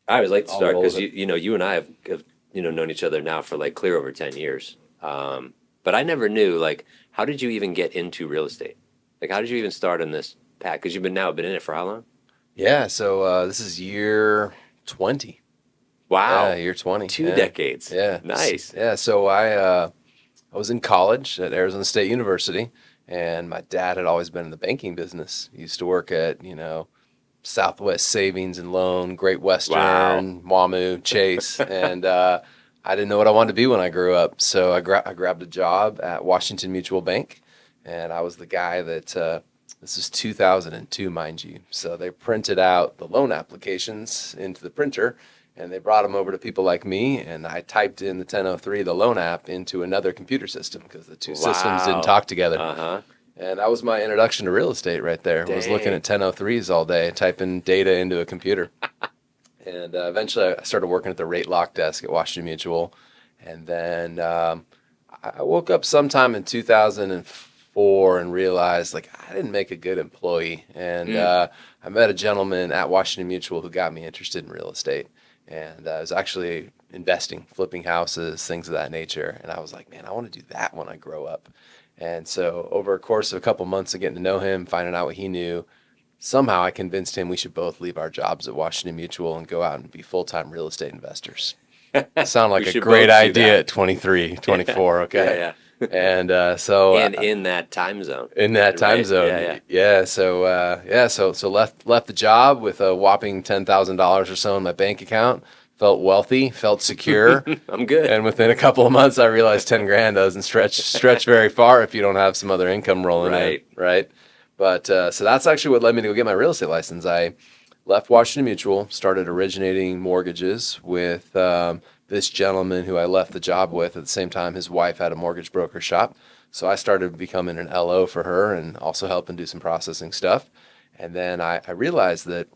I would like to I'll start roll because with it. you and I have known each other now for like clear over 10 years. But I never knew like how did you even get into real estate? Like how did you even start on this path? Because you've been in it for how long? Yeah, so this is year 20. Yeah, Wow, year 20. two Yeah. decades. Yeah. Nice. Yeah, so I was in college at Arizona State University, and my dad had always been in the banking business. He used to work at, Southwest Savings and Loan, Great Wow. Western, WAMU, Chase, and I didn't know what I wanted to be when I grew up. So I grabbed a job at Washington Mutual Bank, and I was the guy that this is 2002, mind you. So they printed out the loan applications into the printer, and they brought them over to people like me, and I typed in the 1003, the loan app, into another computer system because the two systems didn't Wow. talk together. Uh-huh. And that was my introduction to real estate right there. Was looking Dang. at 1003s all day, typing data into a computer. And eventually I started working at the rate lock desk at Washington Mutual. And then I woke up sometime in 2004 and realized like I didn't make a good employee. And Mm. I met a gentleman at Washington Mutual who got me interested in real estate. And I was actually investing, flipping houses, things of that nature. And I was like, man, I want to do that when I grow up. And so, over a course of a couple months of getting to know him, finding out what he knew, somehow I convinced him we should both leave our jobs at Washington Mutual and go out and be full-time real estate investors. Sound We like a should great both do idea that. at 23, Yeah. 24, okay? Yeah, yeah. And And in that time zone, in that time right? Yeah, zone, yeah. so left the job with a whopping $10,000 or so in my bank account. Felt wealthy, felt secure, I'm good. and within a couple of months, I realized 10 grand doesn't stretch very far if you don't have some other income rolling in, Right. right? But so that's actually what led me to go get my real estate license. I left Washington Mutual, started originating mortgages with this gentleman who I left the job with. At the same time, his wife had a mortgage broker shop. So I started becoming an LO for her and also helping do some processing stuff. And then I realized that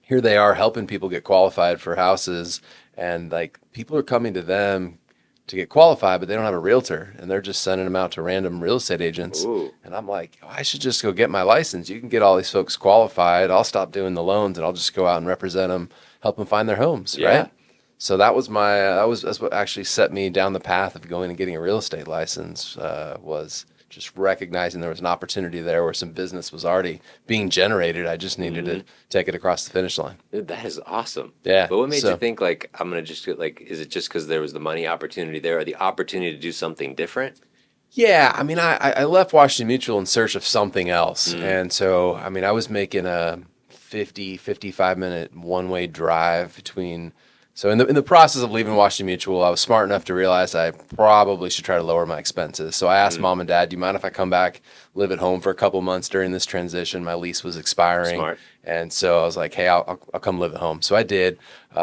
here they are helping people get qualified for houses, and like people are coming to them to get qualified, but they don't have a realtor, and they're just sending them out to random real estate agents. Ooh. And I'm like, oh, I should just go get my license. You can get all these folks qualified. I'll stop doing the loans, and I'll just go out and represent them, help them find their homes, Yeah. right? So that's what actually set me down the path of going and getting a real estate license. Was just recognizing there was an opportunity there where some business was already being generated. I just needed Hmm. to take it across the finish line. Dude, that is awesome. Yeah. But what made you So think like I'm gonna just get like? Is it just because there was the money opportunity there, or the opportunity to do something different? yeah, I mean, I left Washington Mutual in search of something else. Mm. And so, I mean, I was making a 55-minute one-way drive between. So in the process of leaving Washington Mutual, I was smart enough to realize I probably should try to lower my expenses. So I asked Mm. mom and dad, "Do you mind if I come back, live at home for a couple months during this transition? My lease was expiring." Smart. And so I was like, "Hey, I'll come live at home." So I did.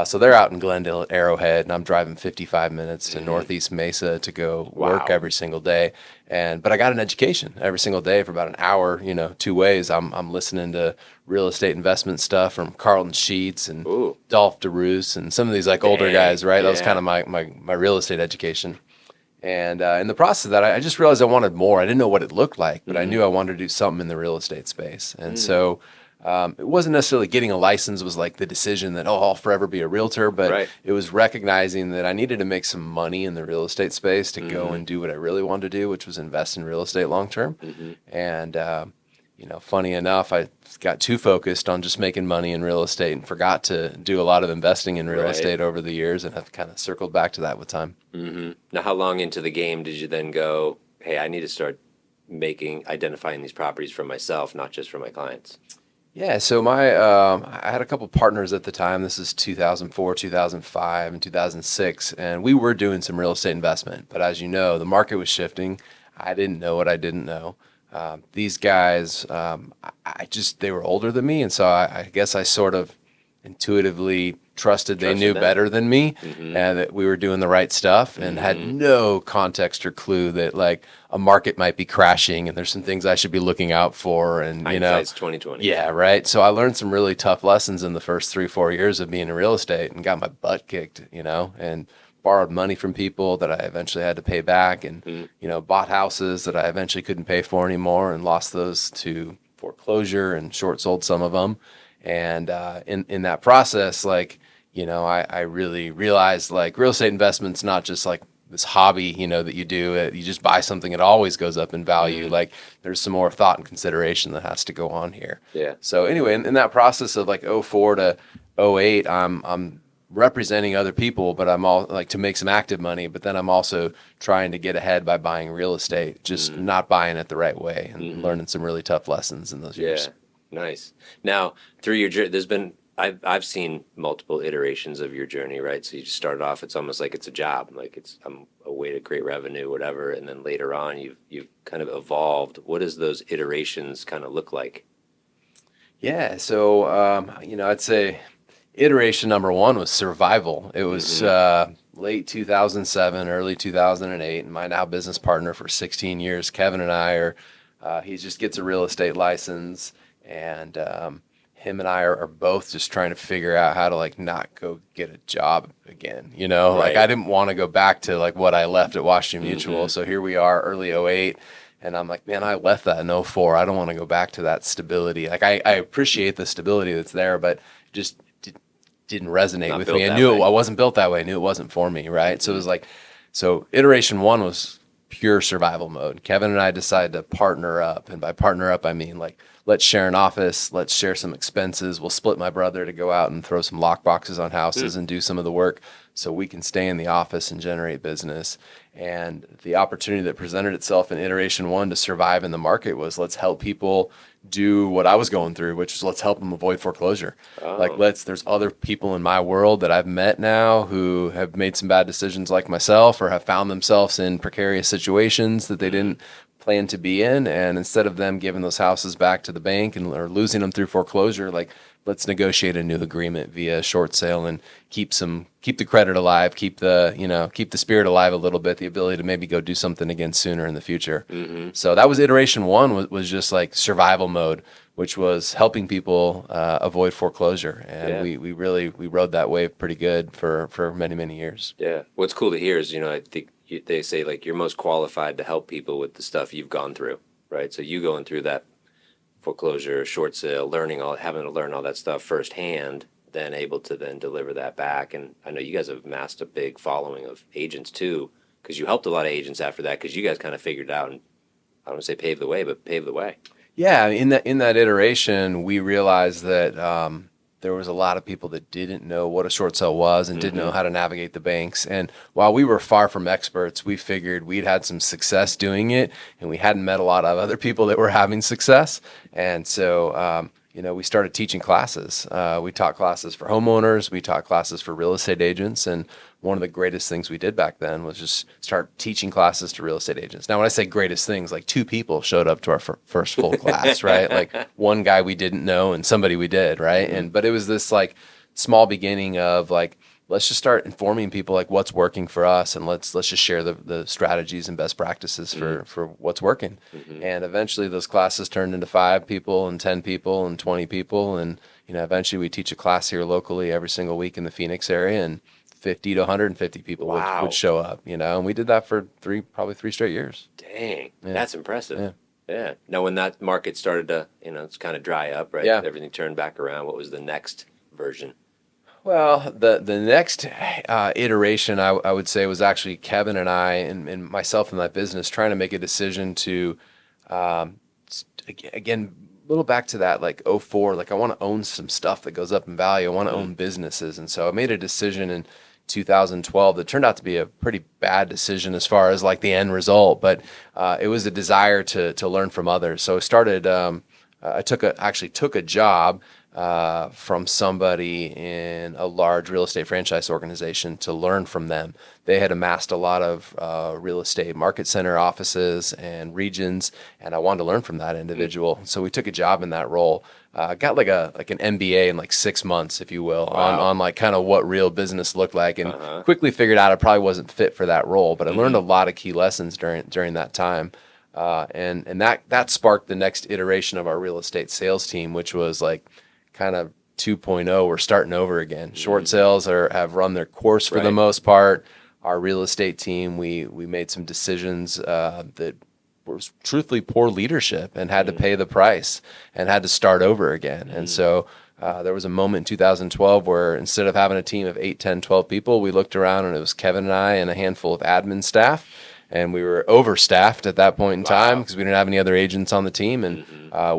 So they're out in Glendale at Arrowhead, and I'm driving 55 minutes to Hmm. Northeast Mesa to go work Wow. every single day. But I got an education every single day for about an hour, two ways. I'm listening to real estate investment stuff from Carlton Sheets and Ooh. Dolph DeRoos and some of these like older Dang. guys, right? That was kind Yeah. of my real estate education. And in the process of that, I just realized I wanted more. I didn't know what it looked like, but I Hmm. knew I wanted to do something in the real estate space. And Mm. so it wasn't necessarily getting a license was like the decision that, oh, I'll forever be a realtor, but Right. it was recognizing that I needed to make some money in the real estate space to go Hmm. and do what I really wanted to do, which was invest in real estate long term. Hmm. And funny enough, I got too focused on just making money in real estate and forgot to do a lot of investing in real Right. estate over the years, and have kind of circled back to that with time. Hmm. Now, how long into the game did you then go? Hey, I need to start identifying these properties for myself, not just for my clients. Yeah, so I had a couple partners at the time. This is 2004, 2005, and 2006, and we were doing some real estate investment. But as you know, the market was shifting. I didn't know what I didn't know. These guys, they were older than me, and so I guess I sort of intuitively trusted they knew Trusted them. better than me, Hmm. and that we were doing the right stuff, and had Hmm. no context or clue that like a market might be crashing and there's some things I should be looking out for, and Hindsight's 2020. yeah, right. So I learned some really tough lessons in the first 3, 4 years of being in real estate, and got my butt kicked, and borrowed money from people that I eventually had to pay back, and Mm. bought houses that I eventually couldn't pay for anymore, and lost those to foreclosure and short sold some of them. And in that process, like I really realized like real estate investment's not just like this hobby, that you do. You just buy something, it always goes up in value. Like there's some more thought and consideration that has to go on here. Yeah. So anyway, in that process of like '04 to '08, I'm representing other people, but I'm all like to make some active money, but then I'm also trying to get ahead by buying real estate, just not buying it the right way and learning some really tough lessons in those years. Yeah. Nice. Now, through your journey, I've seen multiple iterations of your journey, right? So you just started off, it's almost like it's a job, like it's a way to create revenue, whatever, and then later on you've kind of evolved. What does those iterations kind of look like? Yeah, so I'd say iteration number one was survival. It was late 2007, early 2008, and my now business partner for 16 years, Kevin and I are. He just gets a real estate license, and him and I are both just trying to figure out how to like not go get a job again. Like Right. I didn't want to go back to like what I left at Washington Mutual. So here we are, early '08. And I'm like, man, I left that in '04. I don't want to go back to that stability. Like I appreciate the stability that's there, but just didn't resonate Not with built me. I that knew way. I wasn't built that way. I knew it wasn't for me, right? So it was like, so iteration one was pure survival mode. Kevin and I decided to partner up, and by partner up, I mean like let's share an office, let's share some expenses. We'll split my brother to go out and throw some lock boxes on houses and do some of the work, so we can stay in the office and generate business. And the opportunity that presented itself in iteration one to survive in the market was let's help people do what I was going through, which is let's help them avoid foreclosure. Like Oh. there's other people in my world that I've met now who have made some bad decisions like myself, or have found themselves in precarious situations that they didn't plan to be in. And instead of them giving those houses back to the bank or losing them through foreclosure, like let's negotiate a new agreement via short sale and keep the credit alive, keep the spirit alive a little bit, the ability to maybe go do something again sooner in the future. So that was iteration one, was just like survival mode, which was helping people avoid foreclosure. And Yeah. we rode that wave pretty good for many, many years. Yeah. What's cool to hear is, I think they say like you're most qualified to help people with the stuff you've gone through, right? So you going through that foreclosure, short sale, having to learn all that stuff firsthand, then able to then deliver that back. And I know you guys have amassed a big following of agents too, because you helped a lot of agents after that, because you guys kind of figured out and I don't want to say pave the way, but pave the way. Yeah, in that iteration, we realized that there was a lot of people that didn't know what a short sale was and didn't know how to navigate the banks. And while we were far from experts, we figured we'd had some success doing it, and we hadn't met a lot of other people that were having success. And so, we started teaching classes. We taught classes for homeowners, we taught classes for real estate agents, and one of the greatest things we did back then was just start teaching classes to real estate agents. Now, when I say greatest things, like 2 people showed up to our first full class, right? Like one guy we didn't know and somebody we did, right? But it was this like small beginning of like, let's just start informing people like what's working for us, and let's just share the strategies and best practices for what's working. And eventually those classes turned into 5 people and 10 people and 20 people, and eventually we teach a class here locally every single week in the Phoenix area, and 50 to 150 people Wow. would show up, and we did that for probably 3 straight years. Dang, Yeah. that's impressive. Yeah. Yeah. Now, when that market started to, it's kind of dry up, right? Yeah. Everything turned back around. What was the next version? Well, the next iteration I would say was actually Kevin and I and myself in that business trying to make a decision to, again, a little back to that like '04, like I want to own some stuff that goes up in value. I want to own businesses. And so I made a decision in 2012 that turned out to be a pretty bad decision as far as like the end result, but it was a desire to learn from others. So I started, I actually took a job from somebody in a large real estate franchise organization to learn from them. They had amassed a lot of real estate market center offices and regions, and I wanted to learn from that individual. So we took a job in that role. Got like an MBA in like 6 months, if you will, on like kind of what real business looked like, and quickly figured out I probably wasn't fit for that role. But I learned a lot of key lessons during that time. And that sparked the next iteration of our real estate sales team, which was like kind of 2.0. We're starting over again. Short sales have run their course for the most part. Our real estate team, we made some decisions that was truthfully poor leadership and had to pay the price and had to start over again. And so There was a moment in 2012 where instead of having a team of 8, 10, 12 people, we looked around and it was Kevin and I and a handful of admin staff. And we were overstaffed at that point in time Wow. because we didn't have any other agents on the team. And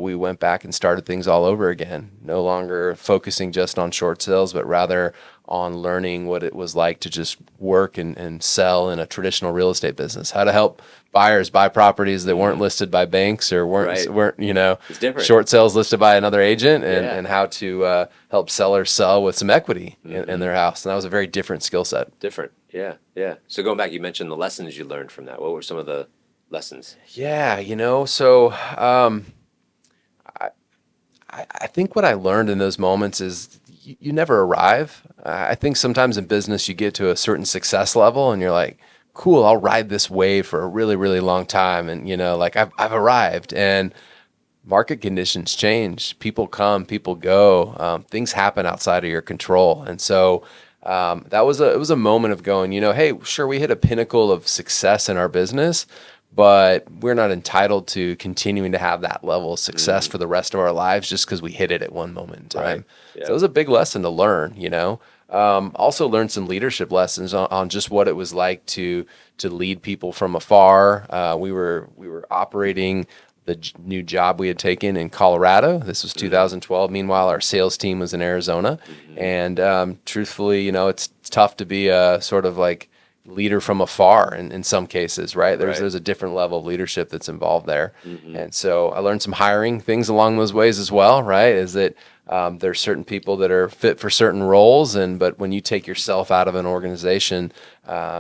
we went back and started things all over again, no longer focusing just on short sales, but rather on learning what it was like to just work and sell in a traditional real estate business, how to help buyers buy properties that weren't listed by banks or Right. weren't It's different. short sales listed by another agent, Yeah. and how to help sellers sell with some equity in their house. And that was a very different skill set. Different. Yeah. Yeah. So going back, you mentioned the lessons you learned from that. What were some of the lessons? Yeah, so I think what I learned in those moments is you never arrive. I think sometimes in business you get to a certain success level and you're like, cool, I'll ride this wave for a really, really long time. And, like I've arrived, and market conditions change. People come, people go. Things happen outside of your control. And so it was a moment of going, hey, sure, we hit a pinnacle of success in our business, but we're not entitled to continuing to have that level of success for the rest of our lives just because we hit it at one moment in time. Right. Yeah. So it was a big lesson to learn, Also learned some leadership lessons on just what it was like to lead people from afar. We were operating the new job we had taken in Colorado. This was 2012. Meanwhile, our sales team was in Arizona. And truthfully, it's tough to be a sort of like leader from afar in some cases, right? There's a different level of leadership that's involved there. And so I learned some hiring things along those ways as well, right? Is that there's certain people that are fit for certain roles, but when you take yourself out of an organization,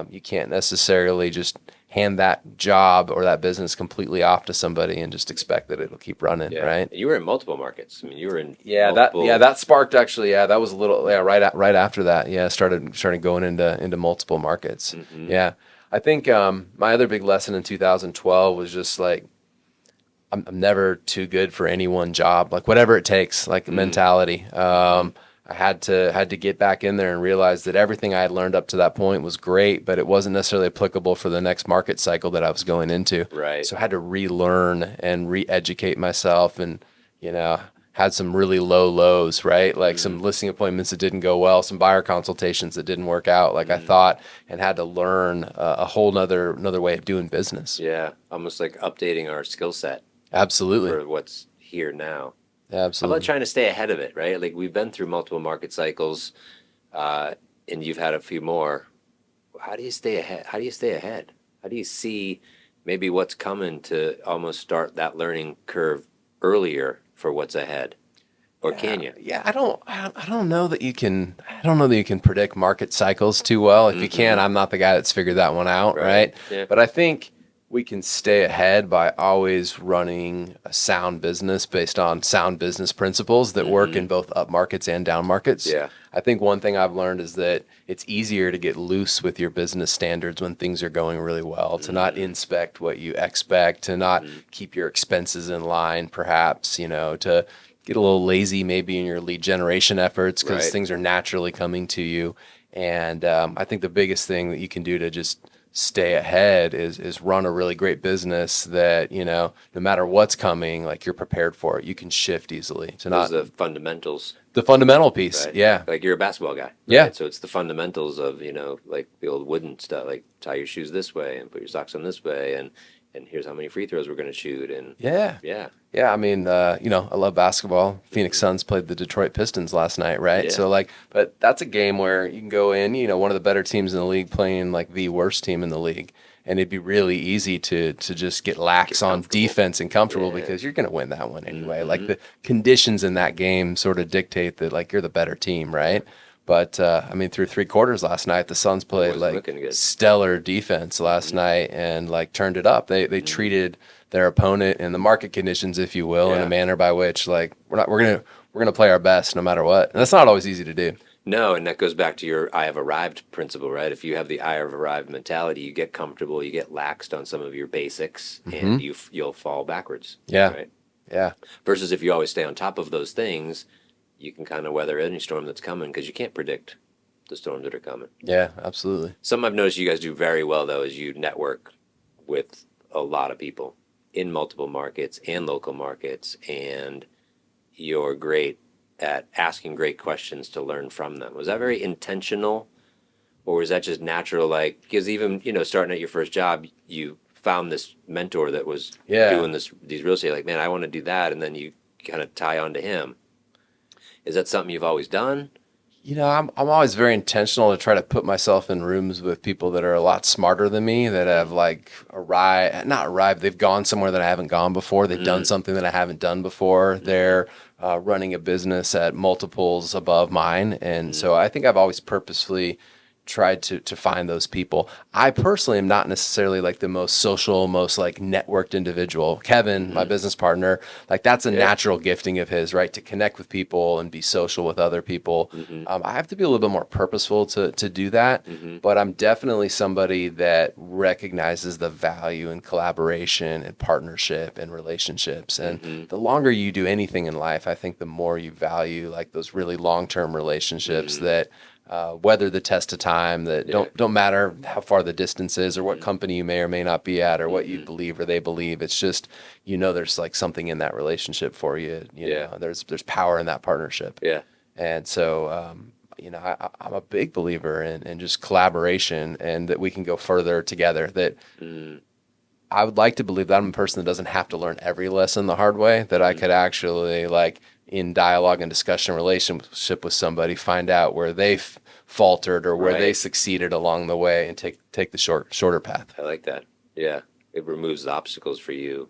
you can't necessarily just hand that job or that business completely off to somebody and just expect that it'll keep running, right? You were in multiple markets. I mean, you were in multiple... that sparked actually. Yeah, that was a little right after that. Yeah, started going into multiple markets. Yeah, I think my other big lesson in 2012 was just like I'm never too good for any one job, like whatever it takes, like mentality. I had to get back in there and realize that everything I had learned up to that point was great, but it wasn't necessarily applicable for the next market cycle that I was going into. Right. So I had to relearn and re-educate myself, and had some really low lows, right? Like some listing appointments that didn't go well, some buyer consultations that didn't work out like I thought, and had to learn a whole another way of doing business. Yeah, almost like updating our skill set. Absolutely. For what's here now. Absolutely. How about trying to stay ahead of it, right? Like we've been through multiple market cycles, and you've had a few more. How do you stay ahead? How do you stay ahead? How do you see maybe what's coming to almost start that learning curve earlier for what's ahead? Or can you? Yeah, I don't know that you can. I don't know that you can predict market cycles too well. If you can, I'm not the guy that's figured that one out, right? Yeah. But I think we can stay ahead by always running a sound business based on sound business principles that work in both up markets and down markets. Yeah. I think one thing I've learned is that it's easier to get loose with your business standards when things are going really well, to not inspect what you expect, to not keep your expenses in line, perhaps, to get a little lazy maybe in your lead generation efforts because things are naturally coming to you. And I think the biggest thing that you can do to just stay ahead is run a really great business that, no matter what's coming, like you're prepared for it. You can shift easily to not the fundamentals. The fundamental piece. Right? Yeah. Like you're a basketball guy. Right? Yeah. So it's the fundamentals of, like the old wooden stuff, like tie your shoes this way and put your socks on this way. And here's how many free throws we're going to shoot. And yeah. I mean, I love basketball. Phoenix Suns played the Detroit Pistons last night, right? Yeah. So but that's a game where you can go in, one of the better teams in the league playing like the worst team in the league. And it'd be really easy to just get lax on defense and comfortable because you're going to win that one anyway. Like the conditions in that game sort of dictate that like you're the better team, right? But through 3 quarters last night, the Suns played like stellar defense last night and like turned it up. They treated their opponent in the market conditions, if you will, in a manner by which like we're gonna play our best no matter what. And that's not always easy to do. No, and that goes back to your I have arrived principle, right? If you have the I have arrived mentality, you get comfortable, you get laxed on some of your basics, and you'll fall backwards. Yeah. Right? Yeah. Versus if you always stay on top of those things, you can kind of weather any storm that's coming because you can't predict the storms that are coming. Yeah, absolutely. Something I've noticed you guys do very well, though, is you network with a lot of people in multiple markets and local markets, and you're great at asking great questions to learn from them. Was that very intentional, or was that just natural? Like, because even, starting at your first job, you found this mentor that was Yeah. doing these real estate. Like, man, I want to do that, and then you kind of tie on to him. Is that something you've always done? I'm always very intentional to try to put myself in rooms with people that are a lot smarter than me, that have like not arrived, they've gone somewhere that I haven't gone before. They've done Mm, something that I haven't done before. mm, They're running a business at multiples above mine. And mm, so I think I've always purposefully tried to find those people. I personally am not necessarily like the most social, most like networked individual. Kevin, my mm. business partner, like that's a Yeah. natural gifting of his, right? To connect with people and be social with other people. Mm-hmm. I have to be a little bit more purposeful to do that, Mm-hmm. but I'm definitely somebody that recognizes the value in collaboration and partnership and relationships. And Mm-hmm. the longer you do anything in life, I think the more you value like those really long-term relationships Mm. that weather the test of time, that Yeah. don't matter how far the distance is or what Mm-hmm. company you may or may not be at or what you Mm-hmm. believe or they believe. It's just, there's like something in that relationship for you. Yeah. There's power in that partnership. Yeah. And so, I'm a big believer in just collaboration and that we can go further together. That Mm. I would like to believe that I'm a person that doesn't have to learn every lesson the hard way, that I Mm-hmm. could actually, like, in dialogue and discussion relationship with somebody, find out where they faltered or where they Right. succeeded along the way and take the shorter path. I like that. Yeah. It removes the obstacles for you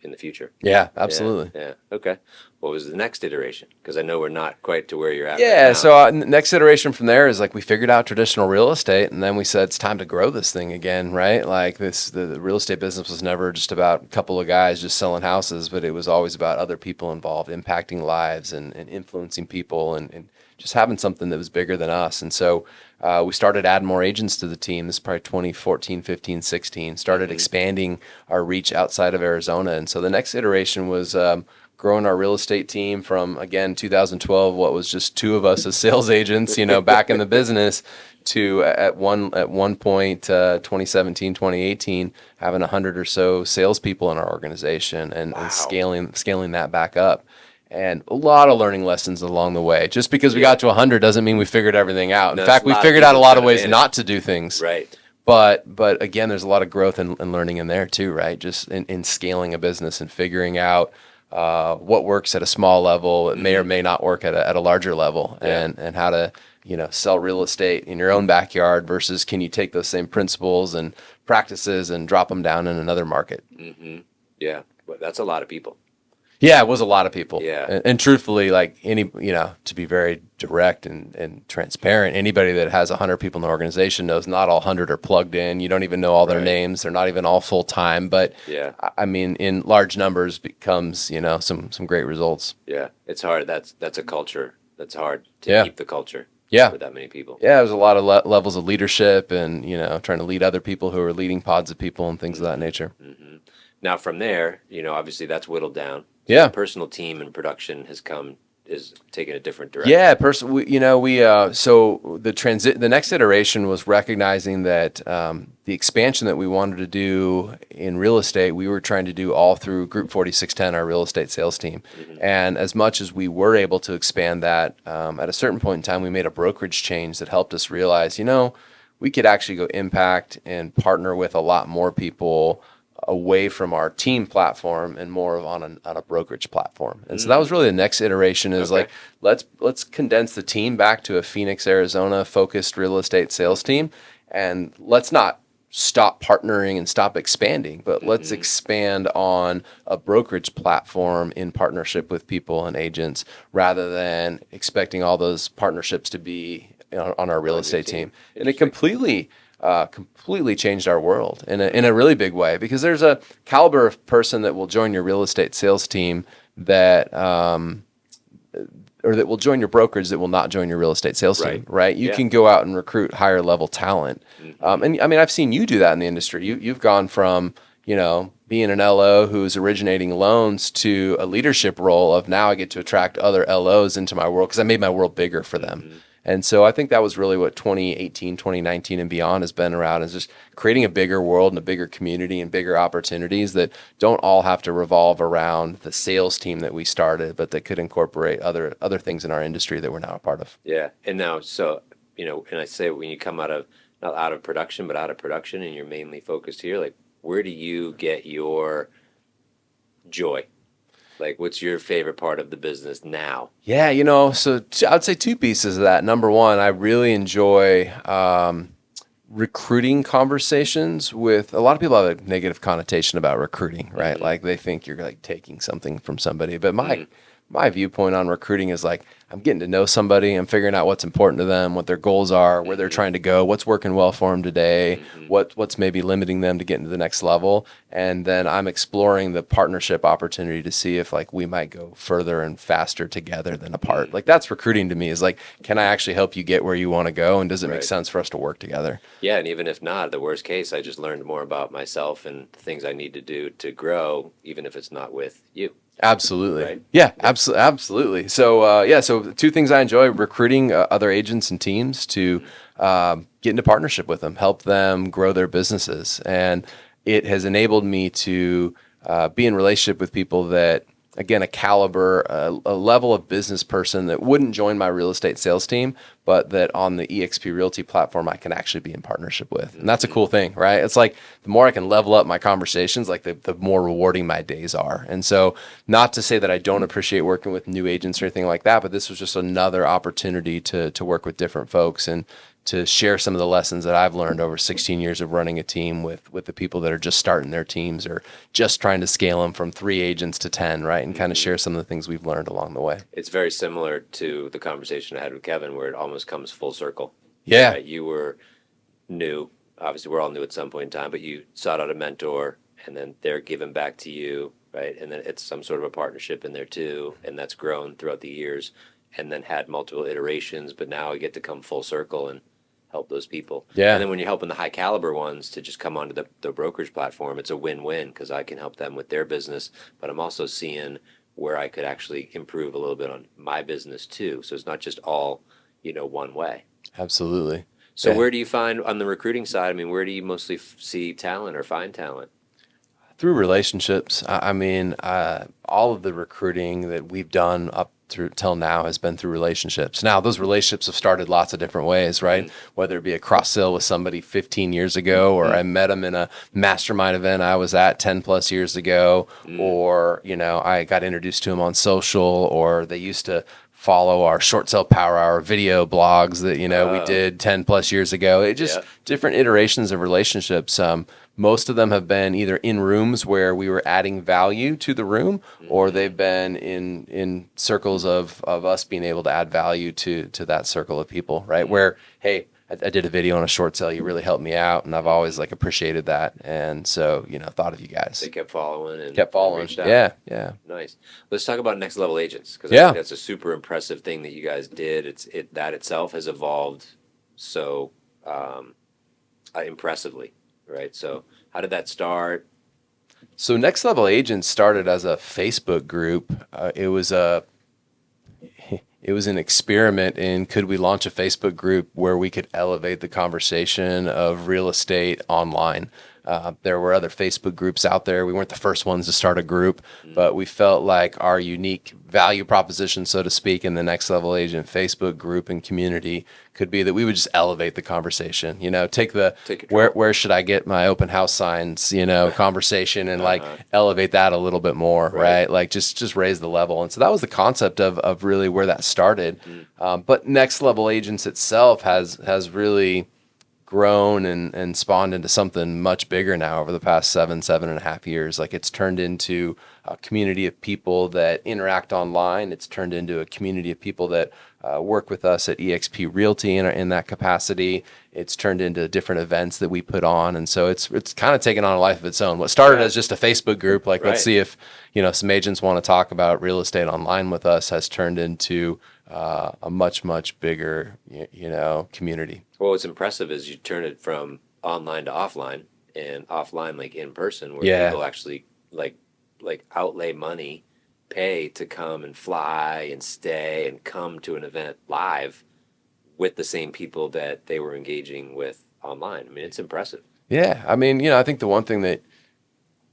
in the future. Yeah, Yeah. absolutely. Yeah. Okay. What was the next iteration? Because I know we're not quite to where you're at right Yeah, now. so next iteration from there is like we figured out traditional real estate, and then we said it's time to grow this thing again, right? Like the real estate business was never just about a couple of guys just selling houses, but it was always about other people involved, impacting lives and influencing people and just having something that was bigger than us. And so we started adding more agents to the team. This is probably 2014, 15, 16. Started Mm-hmm. expanding our reach outside of Arizona. And so the next iteration was growing our real estate team from, again, 2012, what was just two of us as sales agents, back in the business, to at one point, 2017, 2018, having 100 or so salespeople in our organization and Wow. scaling that back up. And a lot of learning lessons along the way. Just because we Yeah. got to 100 doesn't mean we figured everything out. No, In it's fact, a we lot of figured out a people lot of trying to ways manage. not to do things. Right. But again, there's a lot of growth and learning in there too, right? Just in scaling a business and figuring out what works at a small level, it may or Mm-hmm. may not work at a larger level, Yeah. and how to sell real estate in your own backyard versus can you take those same principles and practices and drop them down in another market. Mm-hmm. Yeah. But that's a lot of people. Yeah, it was a lot of people. Yeah. And truthfully, like to be very direct and transparent, anybody that has 100 people in the organization knows not all 100 are plugged in. You don't even know all their Right. names. They're not even all full time. But Yeah. I mean, in large numbers becomes, some great results. Yeah. It's hard. That's a culture. That's hard to Yeah. keep the culture Yeah. with that many people. Yeah, there's a lot of levels of leadership and, trying to lead other people who are leading pods of people and things of that nature. Mm-hmm. Now from there, obviously that's whittled down. Yeah. Personal team and production is taking a different direction. Yeah, so the next iteration was recognizing that the expansion that we wanted to do in real estate, we were trying to do all through Group 4610, our real estate sales team. Mm-hmm. And as much as we were able to expand that, at a certain point in time, we made a brokerage change that helped us realize, we could actually go impact and partner with a lot more people away from our team platform and more of on a brokerage platform. And so that was really the next iteration is Okay. like, let's condense the team back to a Phoenix, Arizona focused real estate sales team. And let's not stop partnering and stop expanding, but let's expand on a brokerage platform in partnership with people and agents rather than expecting all those partnerships to be on our real estate team. And it completely changed our world in a really big way, because there's a caliber of person that will join your real estate sales team that or that will join your brokerage that will not join your real estate sales team, right? You Yeah. can go out and recruit higher level talent. And I mean, I've seen you do that in the industry. You've gone from, being an LO who's originating loans to a leadership role of now I get to attract other LOs into my world because I made my world bigger for them. And so I think that was really what 2018, 2019 and beyond has been around, is just creating a bigger world and a bigger community and bigger opportunities that don't all have to revolve around the sales team that we started, but that could incorporate other things in our industry that we're now a part of. Yeah. And now, so, and I say when you come out of, not out of production, but out of production and you're mainly focused here, like, where do you get your joy? Like, what's your favorite part of the business now? Yeah, I'd say two pieces of that. Number one, I really enjoy recruiting conversations with a lot of people have a negative connotation about recruiting, right? Mm-hmm. Like they think you're like taking something from somebody. But Mm-hmm. my viewpoint on recruiting is like I'm getting to know somebody, I'm figuring out what's important to them, what their goals are, where they're Mm-hmm. trying to go, what's working well for them today, Mm-hmm. what's maybe limiting them to getting to the next level, and then I'm exploring the partnership opportunity to see if like we might go further and faster together than apart. Like that's recruiting to me is like, can I actually help you get where you want to go, and does it make Right. sense for us to work together? Yeah, and even if not, the worst case, I just learned more about myself and the things I need to do to grow, even if it's not with you, Absolutely. right? Yeah, Yep. absolutely. So, so two things I enjoy recruiting other agents and teams to Mm-hmm. get into partnership with them, help them grow their businesses. And it has enabled me to be in relationship with people that, again, a caliber, a level of business person that wouldn't join my real estate sales team, but that on the eXp Realty platform, I can actually be in partnership with. And that's a Mm-hmm. cool thing, right? It's like the more I can level up my conversations, like the more rewarding my days are. And so, not to say that I don't appreciate working with new agents or anything like that, but this was just another opportunity to work with different folks and to share some of the lessons that I've learned over 16 years of running a team with the people that are just starting their teams or just trying to scale them from 3 agents to 10, right? And kind of Mm-hmm. share some of the things we've learned along the way. It's very similar to the conversation I had with Kevin, where it almost comes full circle. Yeah. Right? You were new. Obviously, we're all new at some point in time, but you sought out a mentor, and then they're giving back to you, right? And then it's some sort of a partnership in there too, and that's grown throughout the years, and then had multiple iterations. But now I get to come full circle and help those people. And Yeah. then when you're helping the high caliber ones to just come onto the brokerage platform, it's a win-win because I can help them with their business, but I'm also seeing where I could actually improve a little bit on my business too. So it's not just all, one way. Absolutely. So Yeah. where do you find on the recruiting side? I mean, where do you mostly see talent or find talent? Through relationships. I mean, all of the recruiting that we've done up through till now has been through relationships. Now, those relationships have started lots of different ways, right? Mm-hmm. Whether it be a cross sale with somebody 15 years ago, or I met them in a mastermind event I was at 10 plus years ago, Mm-hmm. or, I got introduced to them on social, or they used to follow our short sale power hour video blogs that we Oh, did 10 plus years ago. It just yeah. different iterations of relationships. Most of them have been either in rooms where we were adding value to the room, or Mm-hmm. they've been in circles of us being able to add value to that circle of people, right? Mm-hmm. Where, hey, I did a video on a short sale, you really helped me out, and I've always like appreciated that, and so thought of you guys. They kept following and, Kept and following. reached out. Yeah, yeah, Nice. Let's talk about next level agents because I think yeah. that's a super impressive thing that you guys did. That itself has evolved so impressively, right? So how did that start? So Next Level Agents started as a Facebook group. It was an experiment in could we launch a Facebook group where we could elevate the conversation of real estate online. There were other Facebook groups out there. We weren't the first ones to start a group, but we felt like our unique value proposition, so to speak, in the Next Level Agent Facebook group and community could be that we would just elevate the conversation. Take Take control. where should I get my open house signs, conversation and like Uh-huh. elevate that a little bit more, Right. right? Like just raise the level. And so that was the concept of really where that started. But Next Level Agents itself has really grown and spawned into something much bigger now over the past 7.5 years. Like it's turned into a community of people that interact online. It's turned into a community of people that work with us at eXp Realty in that capacity. It's turned into different events that we put on, and so it's kind of taken on a life of its own. What started Yeah. as just a Facebook group, like let's Right. see if some agents want to talk about real estate online with us, has turned into a much bigger community. Well, what's impressive is you turn it from online to offline, and offline like in person, where Yeah. people actually like outlay money, pay to come and fly and stay and come to an event live. with the same people that they were engaging with online. I mean, it's impressive. Yeah, I mean, I think the one thing that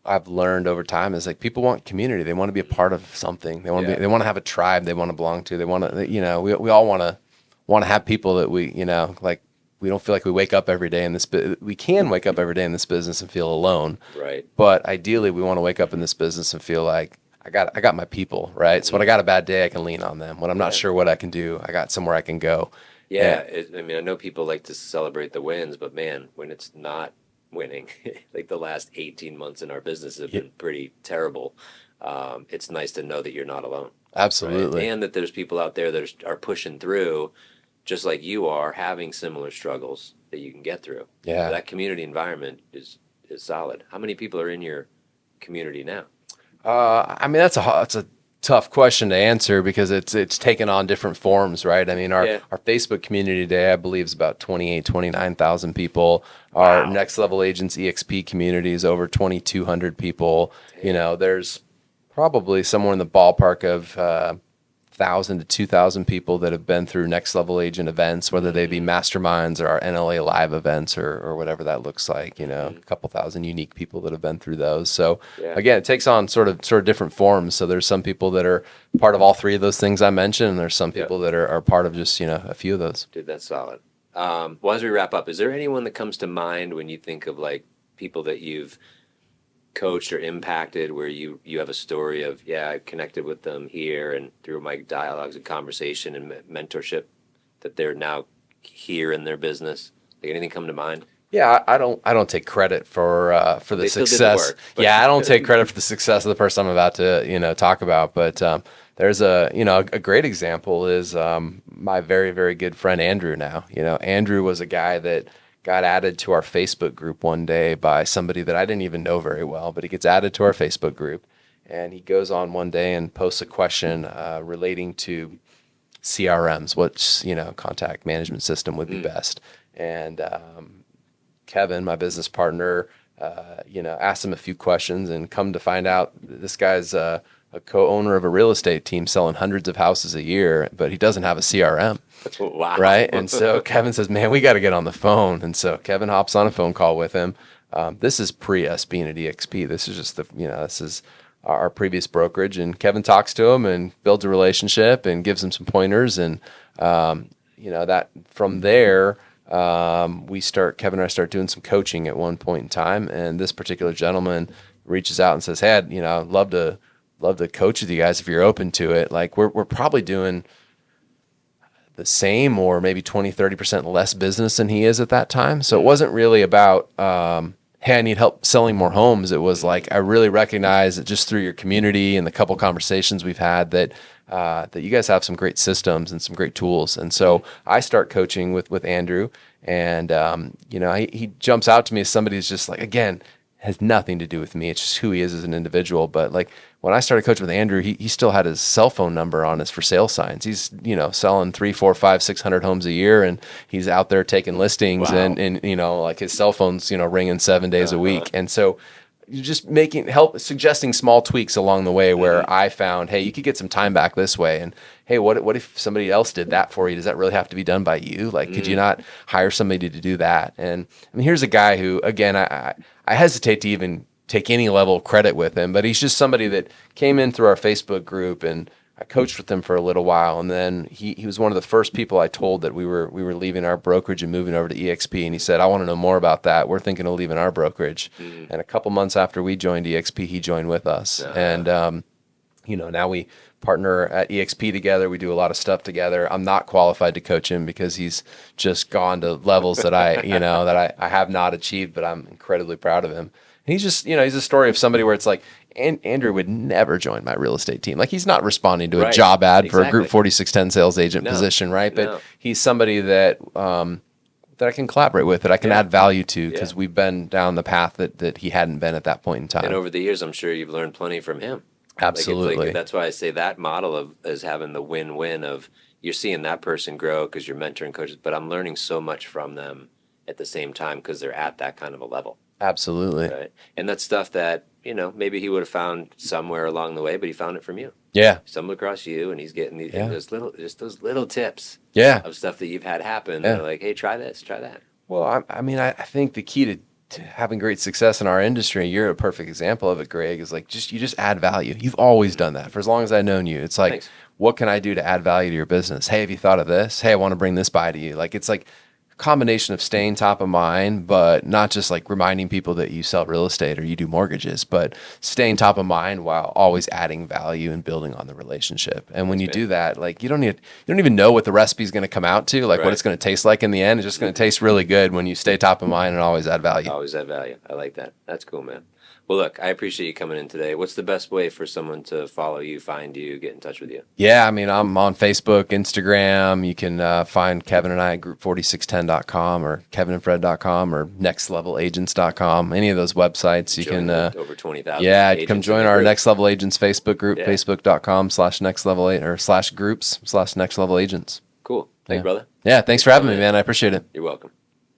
I've learned over time is like people want community. They want to be a part of something. Yeah. They want to have a tribe they want to belong to. They want to, we all want to have people that we, like we don't feel like we wake up every day in this, we can wake up every day in this business and feel alone. Right. But ideally we want to wake up in this business and feel like I got my people, right? So when I got a bad day, I can lean on them. When I'm not Yeah. sure what I can do, I got somewhere I can go. Yeah. And I mean, I know people like to celebrate the wins, but man, when it's not winning, like the last 18 months in our business have yeah, been pretty terrible. It's nice to know that you're not alone, right? absolutely. And that there's people out there that are pushing through just like you are, having similar struggles that you can get through. So Yeah. that community environment is solid. How many people are in your community now? I mean, that's a tough question to answer because it's taken on different forms, right? I mean, Yeah. our Facebook community today, I believe, is about 29,000 people. Our Wow. Next Level Agents EXP community is over 2,200 people. Dang. There's probably somewhere in the ballpark of 1,000 to 2,000 people that have been through Next Level Agent events, whether they be masterminds or our NLA live events or whatever that looks like. A couple thousand unique people that have been through those. So Yeah. again, it takes on sort of different forms. So there's some people that are part of all three of those things I mentioned, and there's some Yeah. people that are part of just a few of those. Dude, that's solid. Well, as we wrap up, is there anyone that comes to mind when you think of like people that you've coached or impacted where you have a story of, yeah, I connected with them here and through my dialogues and conversation and mentorship that they're now here in their business? Like anything come to mind? Yeah, I don't take credit for the They still did the success. work, but Yeah, I don't take credit for the success of the person I'm about to talk about. But there's a great example is my very very good friend Andrew. Now Andrew was a guy that got added to our Facebook group one day by somebody that I didn't even know very well, but he gets added to our Facebook group, and he goes on one day and posts a question relating to CRMs, which contact management system would be best, and Kevin, my business partner, asked him a few questions and come to find out this guy's a co-owner of a real estate team selling hundreds of houses a year, but he doesn't have a CRM, wow. right? And so Kevin says, man, we got to get on the phone. And so Kevin hops on a phone call with him. This is pre us being at EXP. This is just this is our previous brokerage. And Kevin talks to him and builds a relationship and gives him some pointers. And, that from there, Kevin and I start doing some coaching at one point in time, and this particular gentleman reaches out and says, hey, I'd love to coach with you guys if you're open to it. Like we're probably doing the same or maybe 20-30% less business than he is at that time. So it wasn't really about, hey, I need help selling more homes. It was like, I really recognize that just through your community and the couple conversations we've had that you guys have some great systems and some great tools. And so I start coaching with Andrew, and he jumps out to me as somebody who's just like, again, has nothing to do with me. It's just who he is as an individual. But like when I started coaching with Andrew, he still had his cell phone number on his for sale signs. He's selling 3, 4, 5, 600 homes a year, and he's out there taking listings. Wow. and like his cell phone's ringing 7 days a week. And so you're just suggesting small tweaks along the way where I found, hey, you could get some time back this way. And hey, what if somebody else did that for you? Does that really have to be done by you? Like, could you not hire somebody to do that? And I mean, here's a guy who, again, I hesitate to even take any level of credit with him, but he's just somebody that came in through our Facebook group, and I coached with him for a little while, and then he was one of the first people I told that we were leaving our brokerage and moving over to EXP, and he said, I want to know more about that. We're thinking of leaving our brokerage. And a couple months after we joined EXP, he joined with us. And now we partner at EXP together. We do a lot of stuff together. I'm not qualified to coach him because he's just gone to levels that I have not achieved, but I'm incredibly proud of him. And he's just, he's a story of somebody where it's like, Andrew would never join my real estate team. Like, he's not responding to a job ad for a Group 4610 sales agent position, right? But he's somebody that I can collaborate with, that I can add value to, because we've been down the path that he hadn't been at that point in time. And over the years, I'm sure you've learned plenty from him. Absolutely. That's why I say that model is having the win-win of you're seeing that person grow because you're mentoring coaches, but I'm learning so much from them at the same time because they're at that kind of a level. Absolutely. right? And that's stuff that, maybe he would have found somewhere along the way, but he found it from you. Yeah. Stumbled across you, and he's getting and Yeah. those little tips Yeah. of stuff that you've had happen. Yeah. They're like, hey, try this, try that. Well, I think the key to having great success in our industry, you're a perfect example of it, Greg, is like you just add value. You've always done that for as long as I've known you. It's like, Thanks. what can I do to add value to your business? Hey, have you thought of this? Hey, I want to bring this by to you. Like, it's like a combination of staying top of mind, but not just like reminding people that you sell real estate or you do mortgages, but staying top of mind while always adding value and building on the relationship. And when Thanks, you man. do that, like you don't even know what the recipe is going to come out to, like what Right. it's going to taste like in the end. It's just going to taste really good when you stay top of mind and always add value. Always add value. I like that. That's cool, man. Well, look, I appreciate you coming in today. What's the best way for someone to follow you, find you, get in touch with you? Yeah, I mean, I'm on Facebook, Instagram. You can find Kevin and I at group4610.com or kevinandfred.com or nextlevelagents.com. Any of those websites. You Join can, the over 20,000 yeah, agents come in join your our group. Next Level Agents Facebook group, Yeah. facebook.com/nextlevel8 or /groups/nextlevelagents. Cool. Thanks, Yeah. brother. Yeah, thanks for having me, man. I appreciate it. You're welcome.